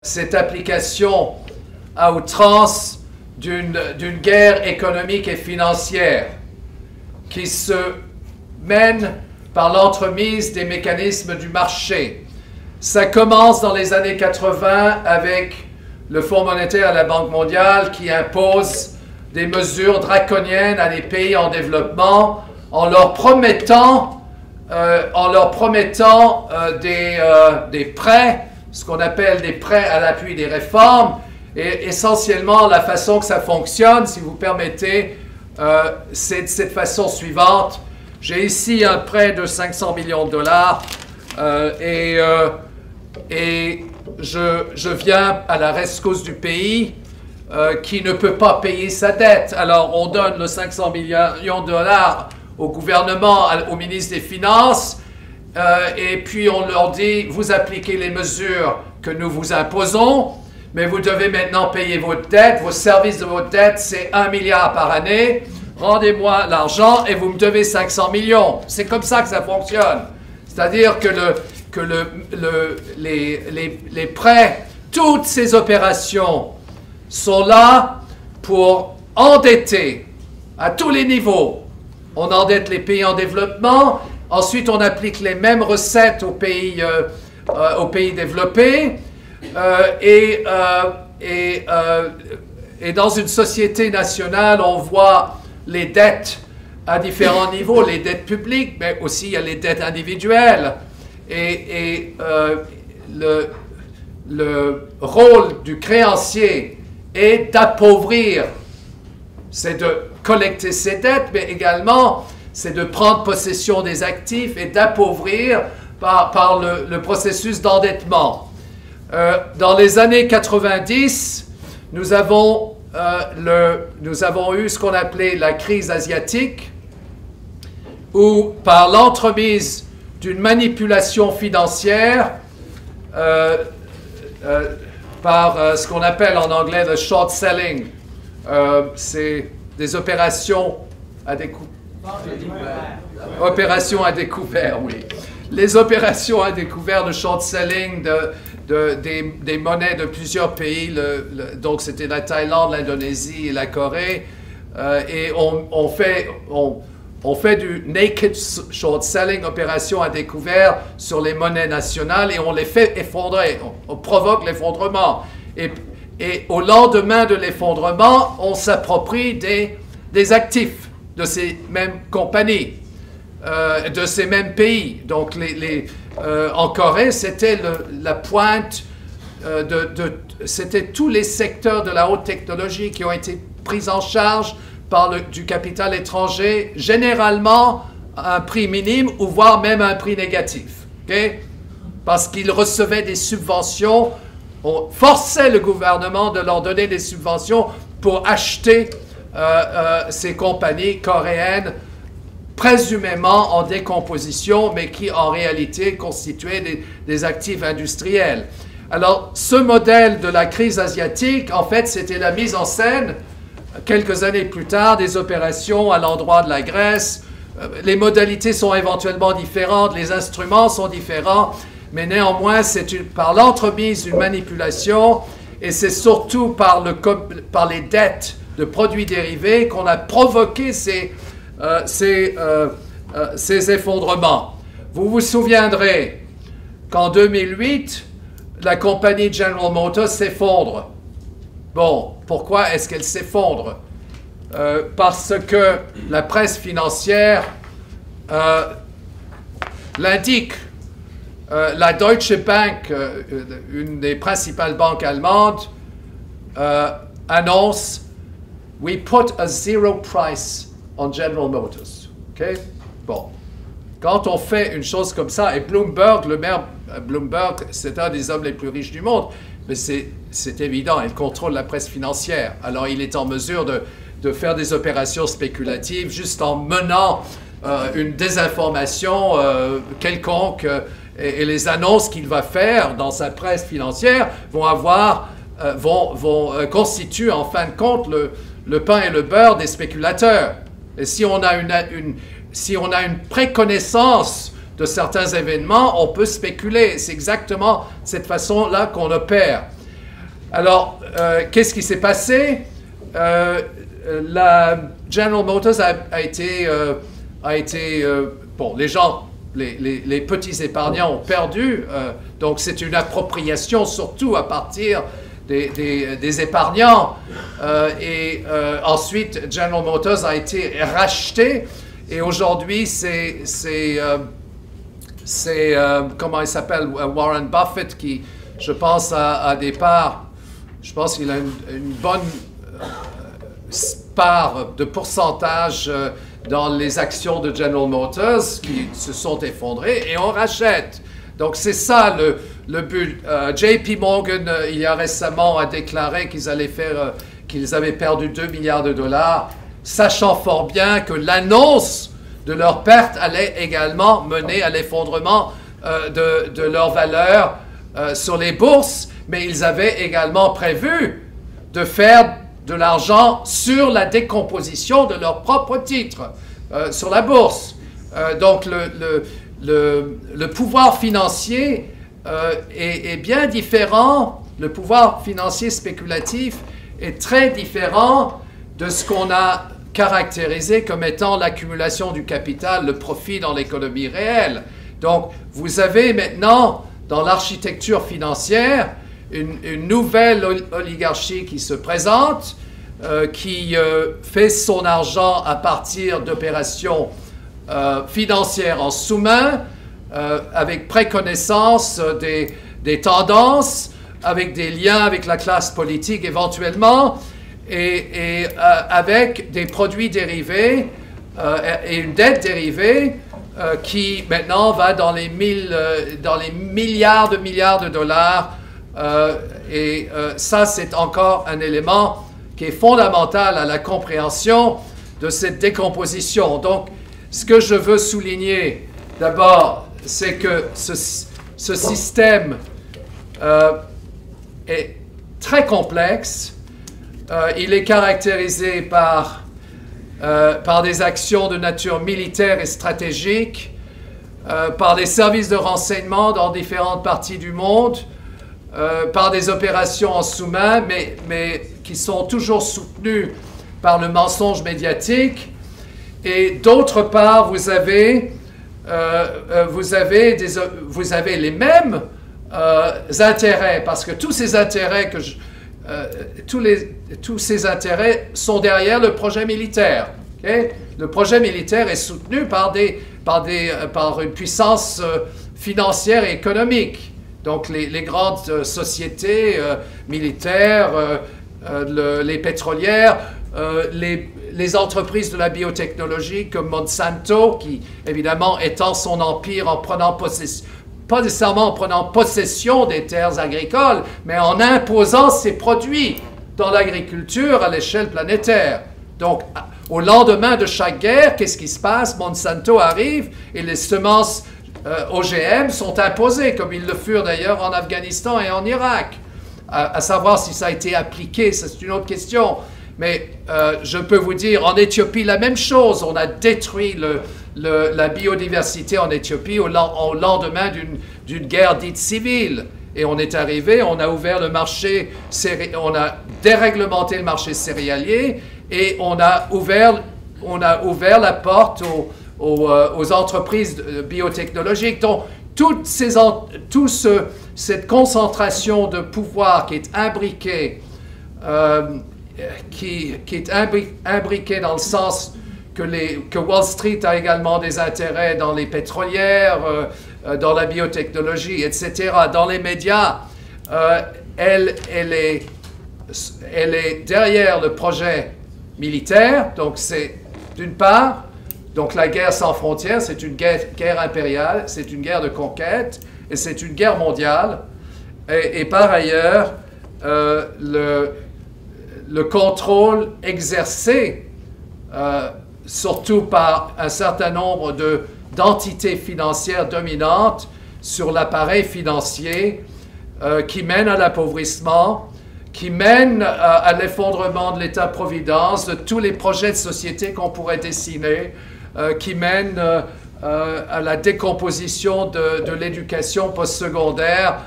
cette application à outrance d'une guerre économique et financière qui se mène par l'entremise des mécanismes du marché. Ça commence dans les années 80 avec le Fonds monétaire et la Banque mondiale qui impose des mesures draconiennes à des pays en développement en leur promettant des prêts, ce qu'on appelle des prêts à l'appui des réformes. Et essentiellement, la façon que ça fonctionne, si vous permettez, c'est de cette façon suivante. J'ai ici un prêt de 500 millions de dollars et je viens à la rescousse du pays qui ne peut pas payer sa dette. Alors, on donne le 500 millions de dollars au gouvernement, au ministre des Finances, et puis on leur dit, vous appliquez les mesures que nous vous imposons, mais vous devez maintenant payer votre dette, vos services de votre dette, c'est 1 milliard par année, rendez-moi l'argent et vous me devez 500 millions. C'est comme ça que ça fonctionne. C'est-à-dire que les prêts, toutes ces opérations sont là pour endetter à tous les niveaux. On endette les pays en développement, ensuite on applique les mêmes recettes aux pays développés, et dans une société nationale, on voit les dettes à différents niveaux, les dettes publiques, mais aussi il y a les dettes individuelles. Et le rôle du créancier est d'appauvrir, c'est de collecter ses dettes, mais également c'est de prendre possession des actifs et d'appauvrir par le processus d'endettement. Dans les années 90, nous avons eu ce qu'on appelait la crise asiatique, où par l'entremise d'une manipulation financière, par ce qu'on appelle en anglais le short selling, c'est des opérations à découvert. Opérations à découvert, oui. Les opérations à découvert de short selling des monnaies de plusieurs pays, donc c'était la Thaïlande, l'Indonésie et la Corée, et on fait du naked short selling, opération à découvert sur les monnaies nationales et on les fait effondrer, on provoque l'effondrement. Et au lendemain de l'effondrement, on s'approprie des actifs de ces mêmes compagnies, de ces mêmes pays. Donc en Corée, c'était la pointe, c'était tous les secteurs de la haute technologie qui ont été pris en charge par du capital étranger, généralement à un prix minime ou voire même à un prix négatif. Okay? Parce qu'ils recevaient des subventions, on forçait le gouvernement de leur donner des subventions pour acheter ces compagnies coréennes présumément en décomposition, mais qui en réalité constituaient des actifs industriels. Alors, ce modèle de la crise asiatique, en fait, c'était la mise en scène, quelques années plus tard, des opérations à l'endroit de la Grèce. Les modalités sont éventuellement différentes, les instruments sont différents, mais néanmoins, c'est par l'entremise d'une manipulation, et c'est surtout par les dettes de produits dérivés qu'on a provoqué ces effondrements. Vous vous souviendrez qu'en 2008, la compagnie General Motors s'effondre. Bon, pourquoi est-ce qu'elle s'effondre? Parce que la presse financière l'indique. La Deutsche Bank, une des principales banques allemandes, annonce « We put a zero price on General Motors ». Okay? Bon. Quand on fait une chose comme ça, et Bloomberg, le maire Bloomberg, c'est un des hommes les plus riches du monde, mais c'est évident, il contrôle la presse financière. Alors il est en mesure de faire des opérations spéculatives juste en menant une désinformation quelconque, et les annonces qu'il va faire dans sa presse financière vont constituer en fin de compte le pain et le beurre des spéculateurs. Et si on a une préconnaissance de certains événements, on peut spéculer. C'est exactement cette façon-là qu'on opère. Alors, qu'est-ce qui s'est passé? La General Motors a été bon, les gens, les petits épargnants ont perdu, donc c'est une appropriation surtout à partir des épargnants. Ensuite, General Motors a été racheté et aujourd'hui, comment il s'appelle, Warren Buffett qui, je pense, à des parts, je pense qu'il a une bonne part de pourcentage dans les actions de General Motors qui se sont effondrées et on rachète. Donc c'est ça le but. JP Morgan, il y a récemment, a déclaré qu'ils avaient perdu 2 milliards de dollars, sachant fort bien que l'annonce de leur perte allait également mener à l'effondrement de leur valeur sur les bourses, mais ils avaient également prévu de faire de l'argent sur la décomposition de leurs propres titres sur la bourse. Donc le pouvoir financier est bien différent, le pouvoir financier spéculatif est très différent de ce qu'on a caractérisé comme étant l'accumulation du capital, le profit dans l'économie réelle. Donc vous avez maintenant dans l'architecture financière une nouvelle oligarchie qui se présente, qui fait son argent à partir d'opérations financières en sous-main, avec préconnaissance des tendances, avec des liens avec la classe politique éventuellement, et avec des produits dérivés et une dette dérivée qui maintenant va dans les milliards de dollars. Ça, c'est encore un élément qui est fondamental à la compréhension de cette décomposition. Donc, ce que je veux souligner, d'abord, c'est que ce système est très complexe. Il est caractérisé par des actions de nature militaire et stratégique, par des services de renseignement dans différentes parties du monde, par des opérations en sous-main, mais qui sont toujours soutenues par le mensonge médiatique. Et d'autre part, vous avez les mêmes intérêts, parce que tous ces intérêts tous ces intérêts sont derrière le projet militaire. Okay? Le projet militaire est soutenu par une puissance financière et économique. Donc les grandes sociétés militaires, les pétrolières, les entreprises de la biotechnologie comme Monsanto, qui évidemment étend son empire en prenant possession, pas nécessairement en prenant possession des terres agricoles, mais en imposant ses produits dans l'agriculture à l'échelle planétaire. Donc, au lendemain de chaque guerre, qu'est-ce qui se passe? Monsanto arrive et les semences OGM sont imposées, comme ils le furent d'ailleurs en Afghanistan et en Irak. À savoir si ça a été appliqué, c'est une autre question. Mais je peux vous dire, en Éthiopie, la même chose. On a détruit la biodiversité en Éthiopie au lendemain d'une guerre dite civile. Et on est arrivé, on a ouvert le marché, on a déréglementé le marché céréalier et on a ouvert la porte aux entreprises biotechnologiques. Donc, toute cette concentration de pouvoir qui est imbriquée, qui est imbriquée dans le sens que Wall Street a également des intérêts dans les pétrolières, dans la biotechnologie, etc., dans les médias, elle est derrière le projet militaire. Donc c'est d'une part, donc la guerre sans frontières, c'est une guerre impériale, c'est une guerre de conquête, et c'est une guerre mondiale. Et par ailleurs, le contrôle exercé, surtout par un certain nombre d'entités financières dominantes sur l'appareil financier, qui mène à l'appauvrissement, qui mène à l'effondrement de l'État-providence, de tous les projets de société qu'on pourrait dessiner, qui mène à la décomposition de l'éducation postsecondaire.